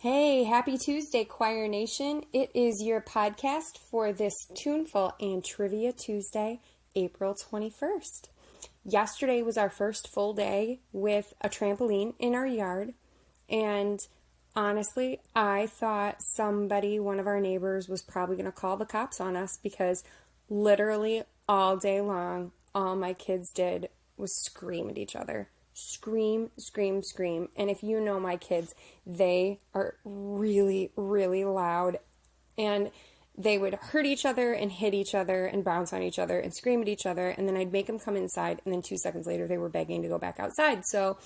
Hey, happy Tuesday, Choir Nation. It is your podcast for this Tuneful and Trivia Tuesday, April 21st. Yesterday was our first full day with a trampoline in our yard, and honestly, I thought one of our neighbors, was probably going to call the cops on us because literally all day long, all my kids did was scream at each other. Scream, scream, scream. And if you know my kids, they are really, really loud. And they would hurt each other and hit each other and bounce on each other and scream at each other. And then I'd make them come inside. And then 2 seconds later, they were begging to go back outside. So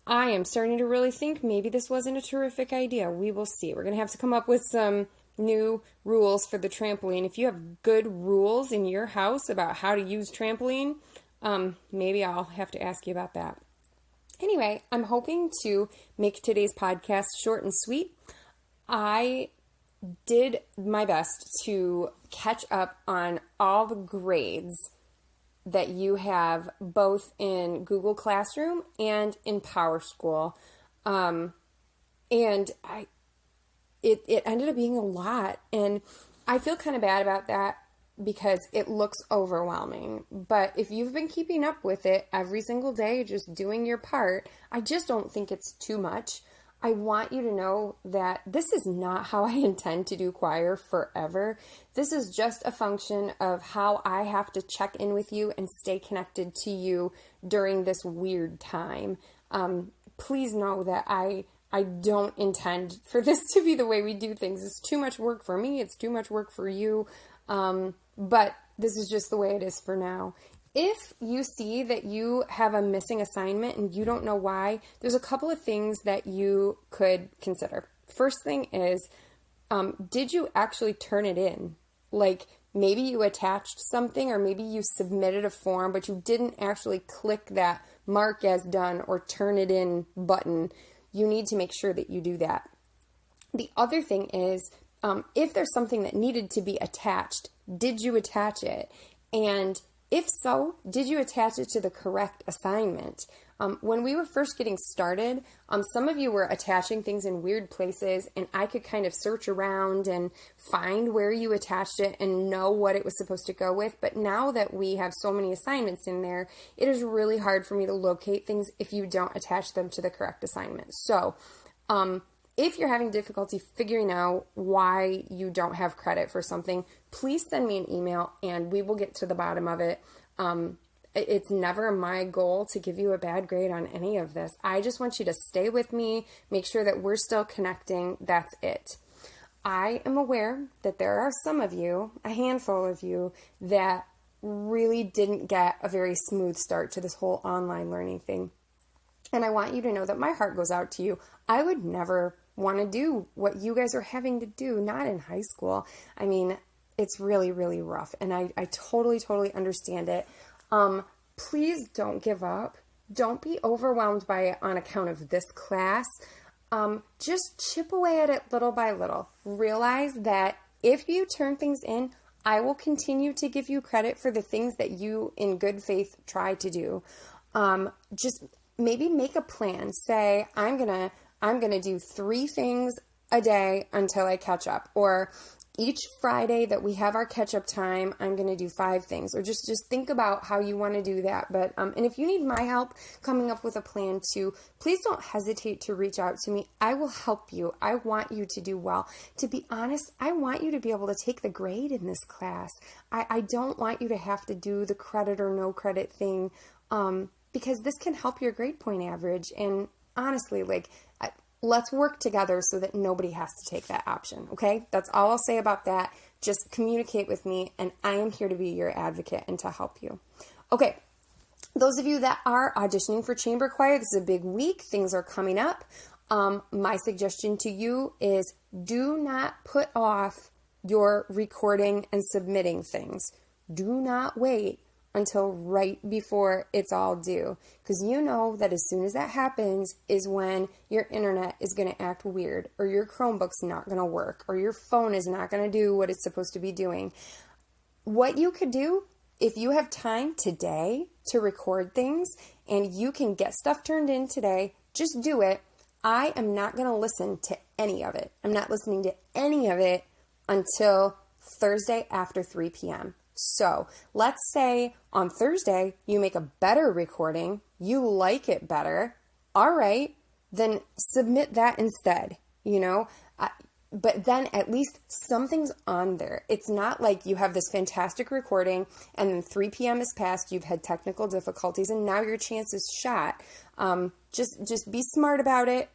I am starting to really think maybe this wasn't a terrific idea. We will see. We're going to have to come up with some new rules for the trampoline. If you have good rules in your house about how to use trampoline, maybe I'll have to ask you about that. Anyway, I'm hoping to make today's podcast short and sweet. I did my best to catch up on all the grades that you have both in Google Classroom and in PowerSchool. And it ended up being a lot. And I feel kind of bad about that because it looks overwhelming. But if you've been keeping up with it every single day, just doing your part, I just don't think it's too much. I want you to know that this is not how I intend to do choir forever. This is just a function of how I have to check in with you and stay connected to you during this weird time. Please know that I don't intend for this to be the way we do things. It's too much work for me. It's too much work for you. But this is just the way it is for now. If you see that you have a missing assignment and you don't know why, there's a couple of things that you could consider. First thing is, did you actually turn it in? Like maybe you attached something or maybe you submitted a form, but you didn't actually click that mark as done or turn it in button. You need to make sure that you do that. The other thing is, if there's something that needed to be attached, did you attach it? And if so, did you attach it to the correct assignment? When we were first getting started, some of you were attaching things in weird places, and I could kind of search around and find where you attached it and know what it was supposed to go with. But now that we have so many assignments in there, it is really hard for me to locate things if you don't attach them to the correct assignment. So, if you're having difficulty figuring out why you don't have credit for something, please send me an email and we will get to the bottom of it. It's never my goal to give you a bad grade on any of this. I just want you to stay with me, make sure that we're still connecting. That's it. I am aware that there are some of you, a handful of you, that really didn't get a very smooth start to this whole online learning thing. And I want you to know that my heart goes out to you. I would never want to do what you guys are having to do, not in high school. I mean, it's really, really rough, and I totally, totally understand it. Please don't give up. Don't be overwhelmed by it on account of this class. Just chip away at it little by little. Realize that if you turn things in, I will continue to give you credit for the things that you, in good faith, try to do. Just maybe make a plan. Say, I'm gonna do 3 things a day until I catch up. Or each Friday that we have our catch-up time, I'm gonna do 5 things. Or just think about how you want to do that. But and if you need my help coming up with a plan too, please don't hesitate to reach out to me. I will help you. I want you to do well. To be honest, I want you to be able to take the grade in this class. I don't want you to have to do the credit or no credit thing, because this can help your grade point average. And honestly, let's work together so that nobody has to take that option, okay? That's all I'll say about that. Just communicate with me, and I am here to be your advocate and to help you. Okay, those of you that are auditioning for chamber choir, this is a big week. Things are coming up. My suggestion to you is do not put off your recording and submitting things. Do not wait until right before it's all due, because you know that as soon as that happens is when your internet is going to act weird, or your Chromebook's not going to work, or your phone is not going to do what it's supposed to be doing. What you could do, if you have time today to record things and you can get stuff turned in today, just do it. I am not going to listen to any of it. I'm not listening to any of it until Thursday after 3 p.m. So let's say on Thursday you make a better recording, you like it better. All right, then submit that instead, but then at least something's on there. It's not like you have this fantastic recording and then 3 p.m. is passed, you've had technical difficulties, and now your chance is shot. Just be smart about it.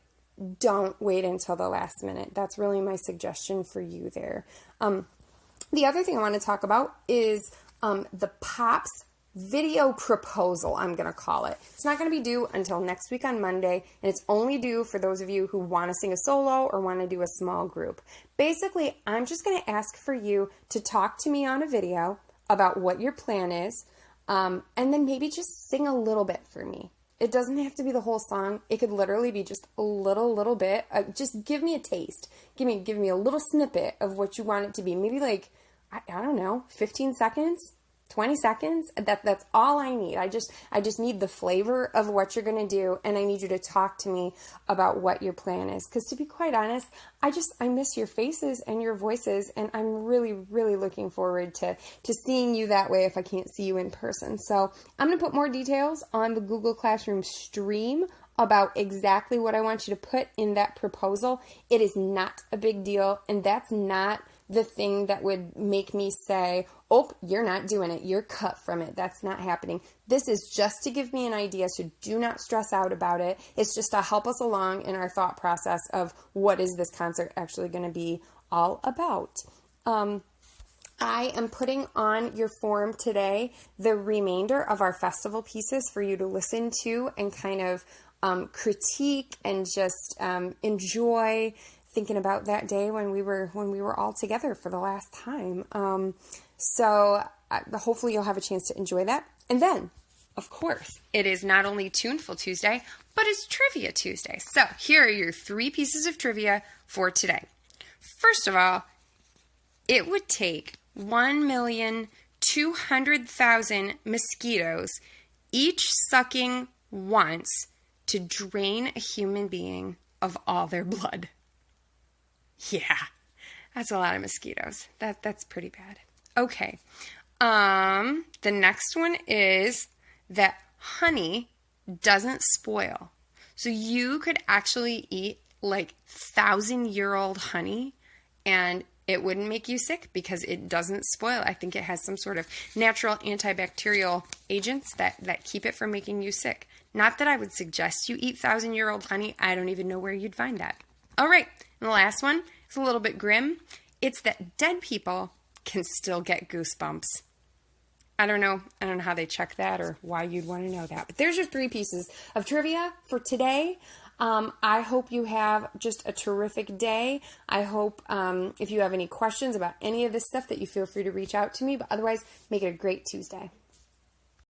Don't wait until the last minute. That's really my suggestion for you there. The other thing I want to talk about is the Pops video proposal, I'm going to call it. It's not going to be due until next week on Monday, and it's only due for those of you who want to sing a solo or want to do a small group. Basically, I'm just going to ask for you to talk to me on a video about what your plan is, and then maybe just sing a little bit for me. It doesn't have to be the whole song. It could literally be just a little bit. Just give me a taste. Give me a little snippet of what you want it to be. Maybe like, I don't know, 15 seconds, 20 seconds. That's all I need. I just need the flavor of what you're going to do, and I need you to talk to me about what your plan is. Because to be quite honest, I miss your faces and your voices, and I'm really, really looking forward to seeing you that way if I can't see you in person. So I'm going to put more details on the Google Classroom stream about exactly what I want you to put in that proposal. It is not a big deal, and that's not the thing that would make me say, oh, you're not doing it, you're cut from it. That's not happening. This is just to give me an idea, so do not stress out about it. It's just to help us along in our thought process of what is this concert actually going to be all about. I am putting on your form today the remainder of our festival pieces for you to listen to and kind of critique and just enjoy thinking about that day when we were all together for the last time. So hopefully you'll have a chance to enjoy that. And then, of course, it is not only Tuneful Tuesday, but it's Trivia Tuesday. So here are your 3 pieces of trivia for today. First of all, it would take 1,200,000 mosquitoes, each sucking once, to drain a human being of all their blood. Yeah, that's a lot of mosquitoes. That's pretty bad. Okay. The next one is that honey doesn't spoil. So you could actually eat like 1,000-year-old honey and it wouldn't make you sick because it doesn't spoil. I think it has some sort of natural antibacterial agents that keep it from making you sick. Not that I would suggest you eat 1,000-year-old honey. I don't even know where you'd find that. All right, and the last one is a little bit grim. It's that dead people can still get goosebumps. I don't know how they check that or why you'd want to know that. But there's your 3 pieces of trivia for today. I hope you have just a terrific day. I hope if you have any questions about any of this stuff that you feel free to reach out to me. But otherwise, make it a great Tuesday.